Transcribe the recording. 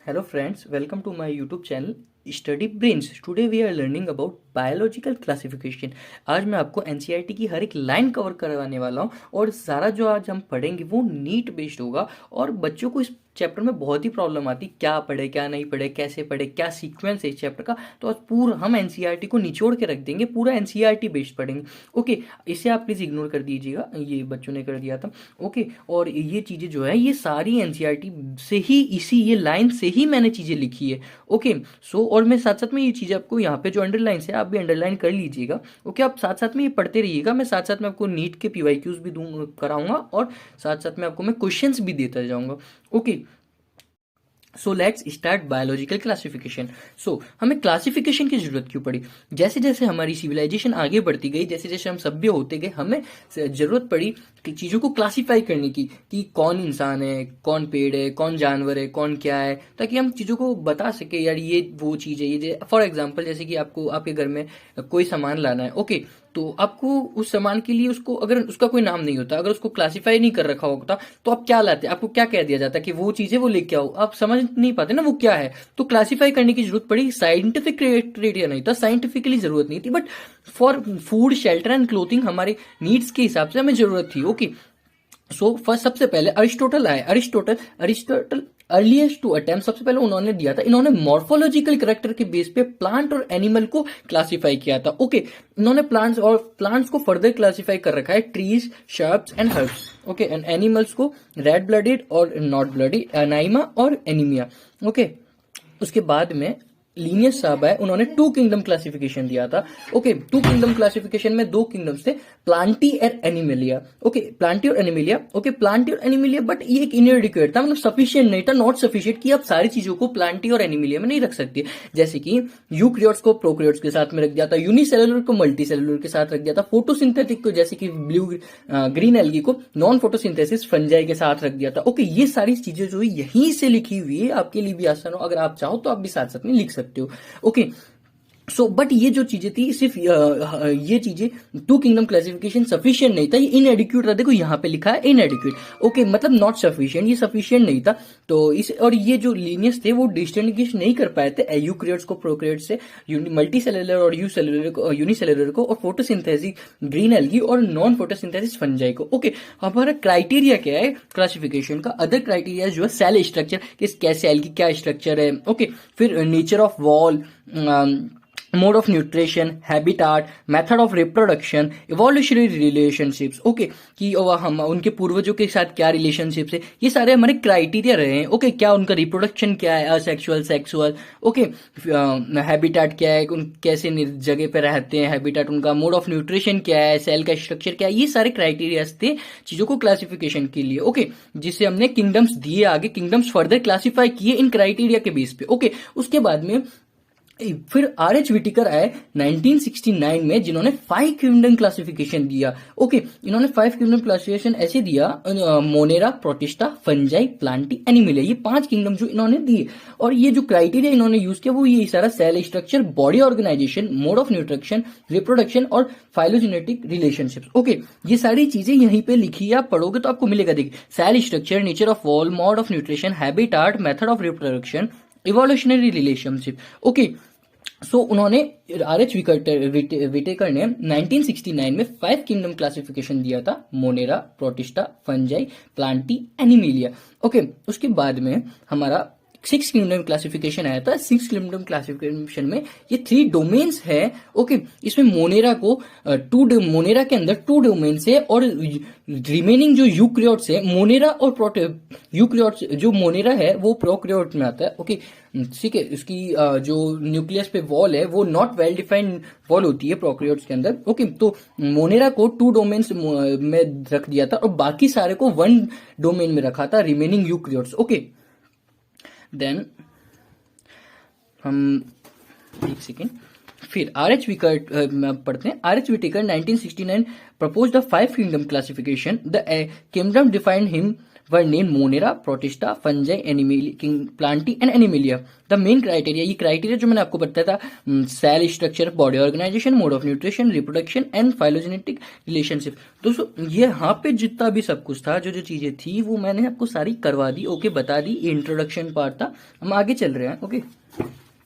Hello friends, welcome to my YouTube channel Study Brains. Today we are learning about biological classification. आज मैं आपको NCERT की हर एक line cover करवाने वाला हूँ और सारा जो आज हम पढ़ेंगे वो नीट बेस्ड होगा। और बच्चों को इस चैप्टर में बहुत ही प्रॉब्लम आती, क्या पढ़े क्या नहीं पढ़े, कैसे पढ़े, क्या सीक्वेंस है इस चैप्टर का। तो आज पूरा हम एनसीईआरटी को निचोड़ के रख देंगे, पूरा एनसीईआरटी बेस्ड पढ़ेंगे। ओके, इसे आप प्लीज़ इग्नोर कर दीजिएगा, ये बच्चों ने कर दिया था। ओके, और ये चीज़ें जो है ये सारी एनसीईआरटी से ही, इसी ये लाइन से ही मैंने चीज़ें लिखी है। ओके, सो और मैं साथ साथ में ये चीज़ें आपको यहाँ पे जो अंडरलाइन है आप भी अंडरलाइन कर लीजिएगा। ओके, आप साथ साथ में ये पढ़ते रहिएगा। मैं साथ साथ में आपको नीट के पीवाईक्यूज भी दूँ कराऊंगा और साथ साथ में आपको मैं क्वेश्चंस भी देता जाऊंगा। Okay, so let's start biological classification. So हमें क्लासिफिकेशन की जरूरत क्यों पड़ी? जैसे जैसे हमारी सिविलाइजेशन आगे बढ़ती गई, जैसे जैसे हम सभ्य होते गए, हमें जरूरत पड़ी कि चीज़ों को क्लासिफाई करने की, कि कौन इंसान है, कौन पेड़ है, कौन जानवर है, कौन क्या है, ताकि हम चीज़ों को बता सके यार ये वो चीज़ है। ये फॉर एग्जाम्पल जैसे कि आपको आपके घर में कोई सामान लाना है। ओके, तो आपको उस सामान के लिए उसको अगर उसका कोई नाम नहीं होता, अगर उसको क्लासिफाई नहीं कर रखा होता, तो आप क्या लाते? आपको क्या कह दिया जाता कि वो चीज़ है, वो लेके आओ। आप समझ नहीं पाते ना वो क्या है, तो क्लासिफाई करने की जरूरत पड़ी। साइंटिफिक क्राइटेरिया नहीं था, साइंटिफिकली जरूरत नहीं थी, but for food, shelter and clothing हमारे नीड्स के हिसाब से हमें जरूरत थी। ओके, सो फर्स्ट सबसे पहले अरिस्टोटल आए। अरिस्टोटल अर्लीस्ट टू अटेम्प्ट, सबसे पहले उन्होंने दिया था, इन्होंने मॉर्फोलॉजिकल करेक्टर के बेस पे प्लांट और एनिमल को क्लासिफाई किया था। ओके, इन्होंने प्लांट्स को फर्दर क्लासिफाई कर रखा है, trees, shrubs and herbs. Okay, and animals को रेड ब्लडेड और नॉट ब्लडेड, एनाइमा और एनीमिया। ओके, उसके बाद में लीनियस साहब है, उन्होंने टू किंगडम क्लासिफिकेशन दिया था। ओके, टू किंगडम क्लासिफिकेशन में दो किंगडम्स थे, प्लांटी और एनिमेलिया। ओके, प्लांटी और एनिमेलिया। ओके, प्लांटी और एनिमेलिया, बट ये एक इनएडिक्वेट था, मतलब सफिशिएंट नहीं था, नॉट सफिशिएंट कि आप सारी चीजों को प्लांटी और एनिमेलिया में नहीं रख सकते। जैसे कि यूक्रियोट्स को प्रोक्रियोट्स के साथ में रख दिया था, यूनिसेलुलर को मल्टीसेलुलर के साथ रख दिया था, फोटोसिंथेटिक को जैसे कि ब्लू ग्रीन एल्गी को नॉन फोटोसिंथेसिस फंजाई के साथ रख दिया था। ओके, ये सारी चीजें जो है यहीं से लिखी हुई है, आपके लिए भी आसान हो, अगर आप चाहो तो आप भी साथ साथ में लिख सकते हो। ओके, सो बट ये जो चीजें थी, सिर्फ ये चीजें, टू किंगडम क्लासिफिकेशन सफिशिएंट नहीं था, ये इनएडिक्वेट था। देखो यहाँ पे लिखा है इनएडिक्वेट। ओके, मतलब नॉट सफिशिएंट, ये सफिशिएंट नहीं था। तो इस और ये जो लीनियस थे वो डिस्टिंग्विश नहीं कर पाए थे यूक्रियोट्स को प्रोक्रियोट्स से, मल्टीसेलुलर और यूनिसेलुलर को, और फोटोसिंथेसिस ग्रीन एल्गी और नॉन फोटोसिंथेसिस फंजाई को। ओके, हमारा क्राइटेरिया क्या है क्लासिफिकेशन का? अदर क्राइटेरिया जो है सेल स्ट्रक्चर, किस क्या सेल की क्या स्ट्रक्चर है। ओके, फिर nature of wall, mode of nutrition, habitat, method of reproduction, evolutionary relationships. Okay, कि हम उनके पूर्वजों के साथ क्या रिलेशनशिप्स है, ये सारे हमारे क्राइटेरिया रहे हैं। ओके, क्या उनका रिप्रोडक्शन क्या है, असेक्सुअल, सेक्सुअल। ओके, हैबिटाट क्या है, उन कैसे जगह पे रहते हैं, हैबिटाट उनका, मोड ऑफ न्यूट्रिशन क्या है, सेल का स्ट्रक्चर क्या है, ये सारे क्राइटेरियाज थे चीजों को क्लासिफिकेशन के लिए। ओके, जिससे हमने किंगडम्स दिए, आगे किंगडम्स फर्दर क्लासिफाई किए इन क्राइटेरिया के बेस पे। ओके, उसके बाद में फिर आर एच विटिकर आए 1969 में, जिन्होंने 5 किंगडम क्लासिफिकेशन दिया। ओके, इन्होंने 5 किंगडम क्लासिफिकेशन ऐसे दिया, Monera, Protista, Fungi, Plantae, Animalia, ये 5 किंगडम जो इन्होंने दिए। और ये जो क्राइटेरिया इन्होंने यूज किया वो ये सारा cell structure, body organisation, mode of nutrition, reproduction और फाइलोजेनेटिक रिलेशनशिप्स। ओके, ये सारी चीजें यहीं पे लिखी है, आप पढ़ोगे तो आपको मिलेगा। देखिए, cell structure, nature of wall, mode of nutrition, habitat, method of reproduction, evolutionary relationship. Okay, so उन्होंने आर एच विटेकर ने 1969 में 5 किंगडम क्लासिफिकेशन दिया था, Monera, Protista, Fungi, Plantae, Animalia. Okay, उसके बाद में हमारा 6 किंगडम क्लासिफिकेशन आया था। 6 किंगडम क्लासिफिकेशन में ये 3 डोमेन्स है। ओके, इसमें मोनेरा को मोनेरा के अंदर 2 डोमेन्स है, और रिमेनिंग जो यूक्रियोट्स है, मोनेरा और यूक्रियोट्स, जो मोनेरा है वो प्रोक्रियोट में आता है। ओके, ठीक है, उसकी जो न्यूक्लियस पे वॉल है वो नॉट वेल डिफाइंड वॉल होती है प्रोक्रियोट्स के अंदर। ओके, तो मोनेरा को 2 डोमेन्स में रख दिया था और बाकी सारे को 1 डोमेन में रखा था, रिमेनिंग यूक्रियोट्स। ओके, देन हम एक सेकेंड, फिर आर एच विकर पढ़ते हैं। R H Whittaker 1969 propose the 5 kingdom classification. The kingdom defined him were name Monera, Protista, Fungi, Plantae and Animalia. The main criteria, ये criteria जो मैंने आपको बताया था, cell structure, body organisation, mode of nutrition, reproduction and phylogenetic relationship. दोस्तों ये यहाँ पे जितना भी सब कुछ था, जो जो चीजें थी वो मैंने आपको सारी करवा दी। ओके, बता दी, इंट्रोडक्शन पार्ट था। हम आगे चल रहे हैं। ओके,